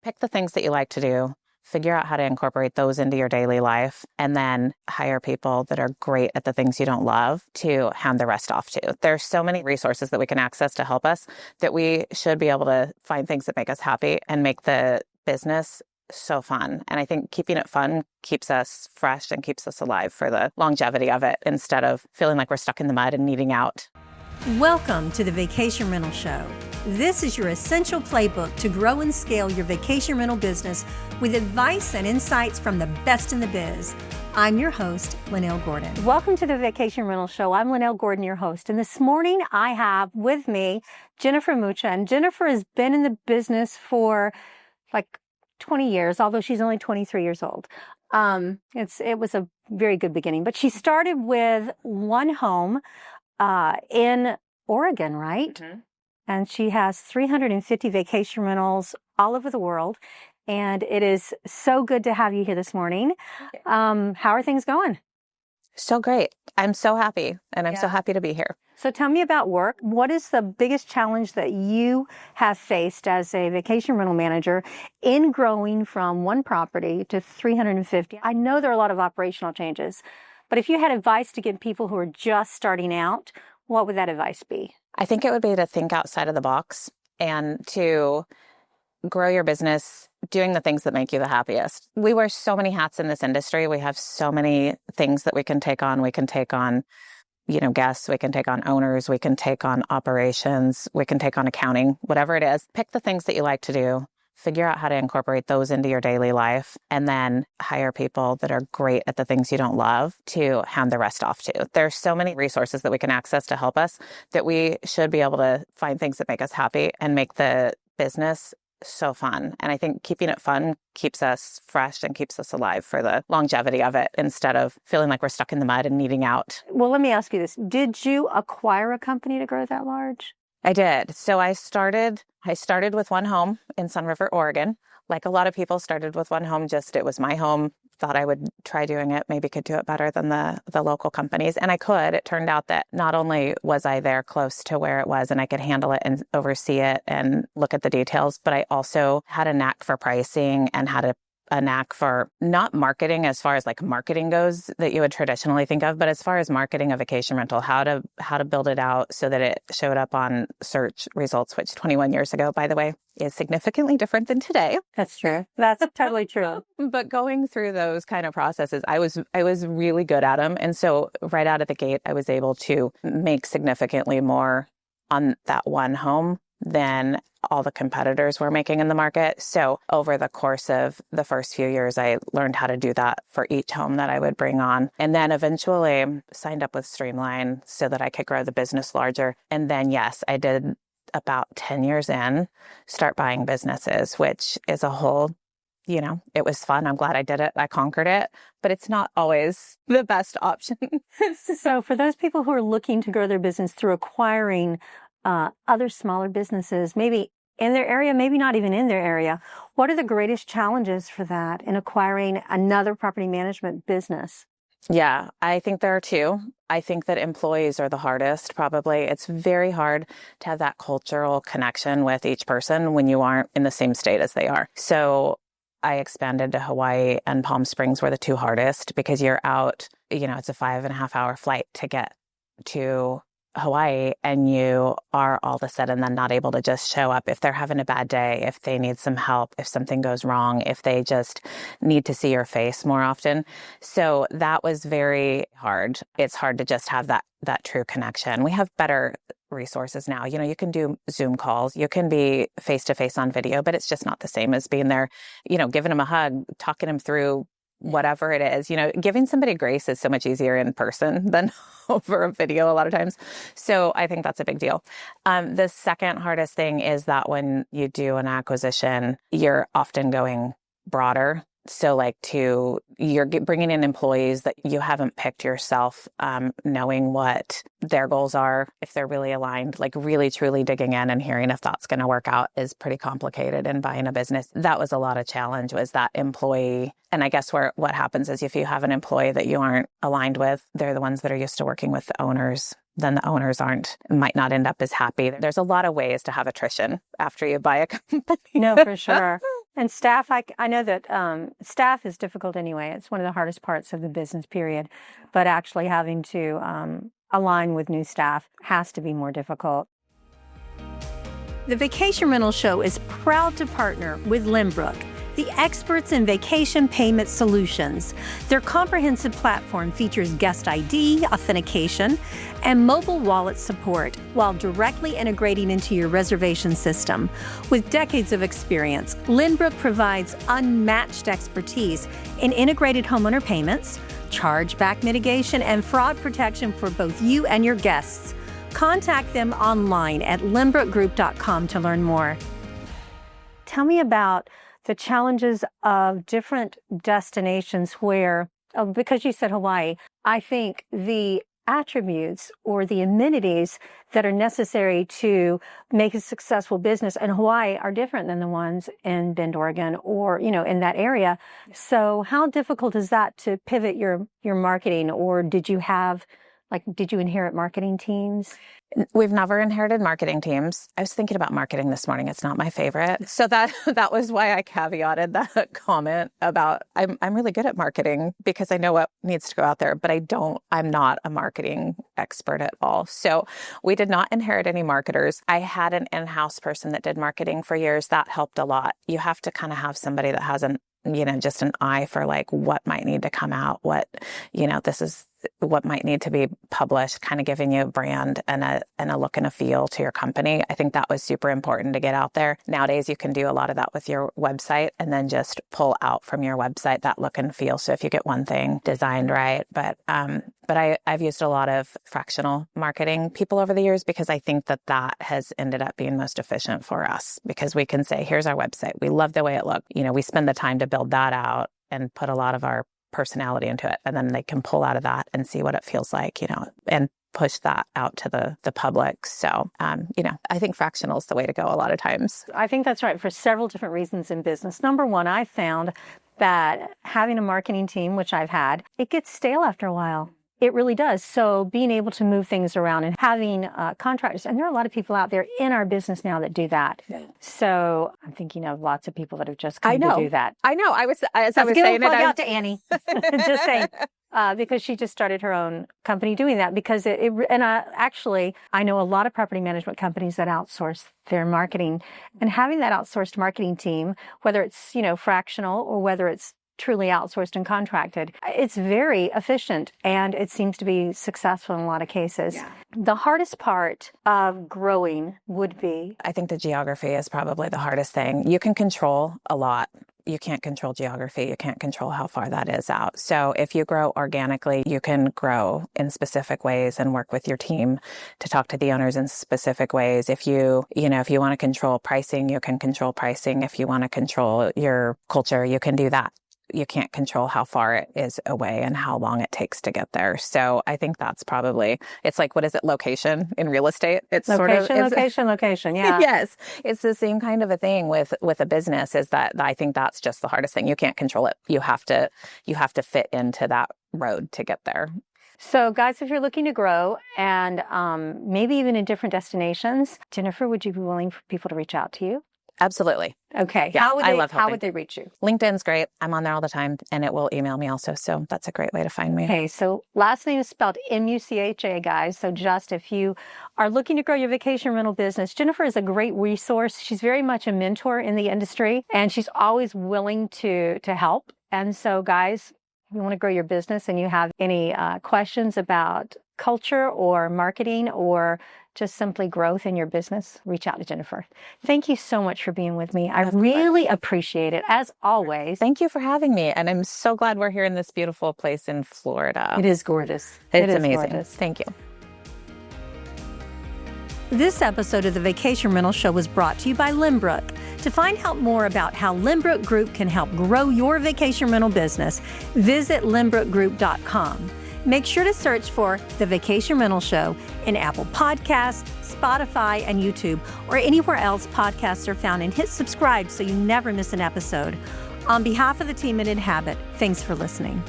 Pick the things that you like to do, figure out how to incorporate those into your daily life, and then hire people that are great at the things you don't love to hand the rest off to. There's so many resources that we can access to help us that we should be able to find things that make us happy and make the business so fun. And I think keeping it fun keeps us fresh and keeps us alive for the longevity of it instead of feeling like we're stuck in the mud and needing out. Welcome to the Vacation Rental Show. This is your essential playbook to grow and scale your vacation rental business with advice and insights from the best in the biz. I'm your host, Lynell Gordon. Welcome to the Vacation Rental Show. I'm Lynell Gordon, your host. And this morning I have with me Jennifer Mucha. And Jennifer has been in the business for like 20 years, although she's only 23 years old. It was a very good beginning. But she started with one home in Oregon, right? Mm-hmm. And she has 350 vacation rentals all over the world. And it is so good to have you here this morning. How are things going? So great. I'm so happy. And I'm so happy to be here. So tell me about work. What is the biggest challenge that you have faced as a vacation rental manager in growing from one property to 350? I know there are a lot of operational changes, but if you had advice to give people who are just starting out, what would that advice be? I think it would be to think outside of the box and to grow your business doing the things that make you the happiest. We wear so many hats in this industry. We have so many things that we can take on. We can take on, guests. We can take on owners. We can take on operations. We can take on accounting, whatever it is. Pick the things that you like to do. Figure out how to incorporate those into your daily life, and then hire people that are great at the things you don't love to hand the rest off to. There's so many resources that we can access to help us that we should be able to find things that make us happy and make the business so fun. And I think keeping it fun keeps us fresh and keeps us alive for the longevity of it instead of feeling like we're stuck in the mud and needing out. Well, let me ask you this. Did you acquire a company to grow that large? I did. So I started with one home in Sun River, Oregon. Like a lot of people, started with one home, it was my home. Thought I would try doing it, maybe could do it better than the local companies. And I could. It turned out that not only was I there close to where it was and I could handle it and oversee it and look at the details, but I also had a knack for pricing and had a knack for not marketing as far as like marketing goes that you would traditionally think of, but as far as marketing a vacation rental, how to build it out so that it showed up on search results, which 21 years ago, by the way, is significantly different than today. That's true. That's totally true. But going through those kind of processes, I was really good at them. And so right out of the gate, I was able to make significantly more on that one home than all the competitors were making in the market. So over the course of the first few years, I learned how to do that for each home that I would bring on. And then eventually signed up with Streamline so that I could grow the business larger. And then, yes, I did about 10 years in, start buying businesses, which is a whole, it was fun. I'm glad I did it. I conquered it, but it's not always the best option. So for those people who are looking to grow their business through acquiring other smaller businesses, maybe in their area, maybe not even in their area, what are the greatest challenges for that in acquiring another property management business? Yeah, I think there are two. I think that employees are the hardest, probably. It's very hard to have that cultural connection with each person when you aren't in the same state as they are. So I expanded to Hawaii, and Palm Springs were the two hardest because you're out, it's a 5.5-hour flight to get to Hawaii, and you are all of a sudden then not able to just show up if they're having a bad day, if they need some help, if something goes wrong, if they just need to see your face more often. So that was very hard. It's hard to just have that true connection. We have better resources now. You can do Zoom calls, you can be face to face on video, but it's just not the same as being there, giving them a hug, talking them through whatever it is. Giving somebody grace is so much easier in person than over a video a lot of times. So I think that's a big deal. The second hardest thing is that when you do an acquisition, you're often going broader. So you're bringing in employees that you haven't picked yourself, knowing what their goals are, if they're really aligned, really truly digging in and hearing if that's going to work out is pretty complicated in buying a business. That was a lot of challenge, was that employee. And I guess what happens is if you have an employee that you aren't aligned with, they're the ones that are used to working with the owners. Then the owners might not end up as happy. There's a lot of ways to have attrition after you buy a company. No, for sure. And staff, I know that staff is difficult anyway. It's one of the hardest parts of the business period, but actually having to align with new staff has to be more difficult. The Vacation Rental Show is proud to partner with Lynbrook, the experts in vacation payment solutions. Their comprehensive platform features guest ID, authentication, and mobile wallet support while directly integrating into your reservation system. With decades of experience, Lynbrook provides unmatched expertise in integrated homeowner payments, chargeback mitigation, and fraud protection for both you and your guests. Contact them online at lynbrookgroup.com to learn more. Tell me about the challenges of different destinations where, because you said Hawaii, I think the attributes or the amenities that are necessary to make a successful business in Hawaii are different than the ones in Bend, Oregon, or, in that area. So how difficult is that to pivot your marketing, or did you inherit marketing teams? We've never inherited marketing teams. I was thinking about marketing this morning. It's not my favorite. So that was why I caveated that comment about I'm really good at marketing because I know what needs to go out there, but I'm not a marketing expert at all. So we did not inherit any marketers. I had an in-house person that did marketing for years. That helped a lot. You have to kind of have somebody that has just an eye for like what might need to come out, this is what might need to be published, kind of giving you a brand and a look and a feel to your company. I think that was super important to get out there. Nowadays, you can do a lot of that with your website and then just pull out from your website that look and feel. So if you get one thing designed right, but I've used a lot of fractional marketing people over the years because I think that has ended up being most efficient for us because we can say, here's our website. We love the way it looked. We spend the time to build that out and put a lot of our personality into it. And then they can pull out of that and see what it feels like, and push that out to the public. So, I think fractional is the way to go a lot of times. I think that's right for several different reasons in business. Number one, I found that having a marketing team, which I've had, it gets stale after a while. It really does. So being able to move things around and having contractors, and there are a lot of people out there in our business now that do that. Yeah. So I'm thinking of lots of people that have just come to do that. I know. I was saying it. Plug out to Annie. Just saying. Because she just started her own company doing that because actually, I know a lot of property management companies that outsource their marketing, and having that outsourced marketing team, whether it's, fractional or whether it's truly outsourced and contracted, it's very efficient and it seems to be successful in a lot of cases. Yeah. The hardest part of growing would be? I think the geography is probably the hardest thing. You can control a lot. You can't control geography. You can't control how far that is out. So if you grow organically, you can grow in specific ways and work with your team to talk to the owners in specific ways. If you want to control pricing, you can control pricing. If you want to control your culture, you can do that. You can't control how far it is away and how long it takes to get there. So I think that's probably, it's like, what is it? Location in real estate? It's location. Yeah. Yes. It's the same kind of a thing with a business, is that I think that's just the hardest thing. You can't control it. You have to fit into that road to get there. So guys, if you're looking to grow and maybe even in different destinations, Jennifer, would you be willing for people to reach out to you? Absolutely. Okay. Yeah, how would would they reach you? LinkedIn's great. I'm on there all the time, and it will email me also. So that's a great way to find me. Okay. So last name is spelled Mucha, guys. So just if you are looking to grow your vacation rental business, Jennifer is a great resource. She's very much a mentor in the industry, and she's always willing to help. And so guys, if you want to grow your business and you have any questions about culture or marketing or just simply growth in your business, reach out to Jennifer. Thank you so much for being with me. I really appreciate it, as always. Thank you for having me. And I'm so glad we're here in this beautiful place in Florida. It is gorgeous. It's amazing. Gorgeous. Thank you. This episode of the Vacation Rental Show was brought to you by Lynbrook. To find out more about how Lynbrook Group can help grow your vacation rental business, visit lynbrookgroup.com. Make sure to search for The Vacation Rental Show in Apple Podcasts, Spotify, and YouTube, or anywhere else podcasts are found, and hit subscribe so you never miss an episode. On behalf of the team at Inhabit, thanks for listening.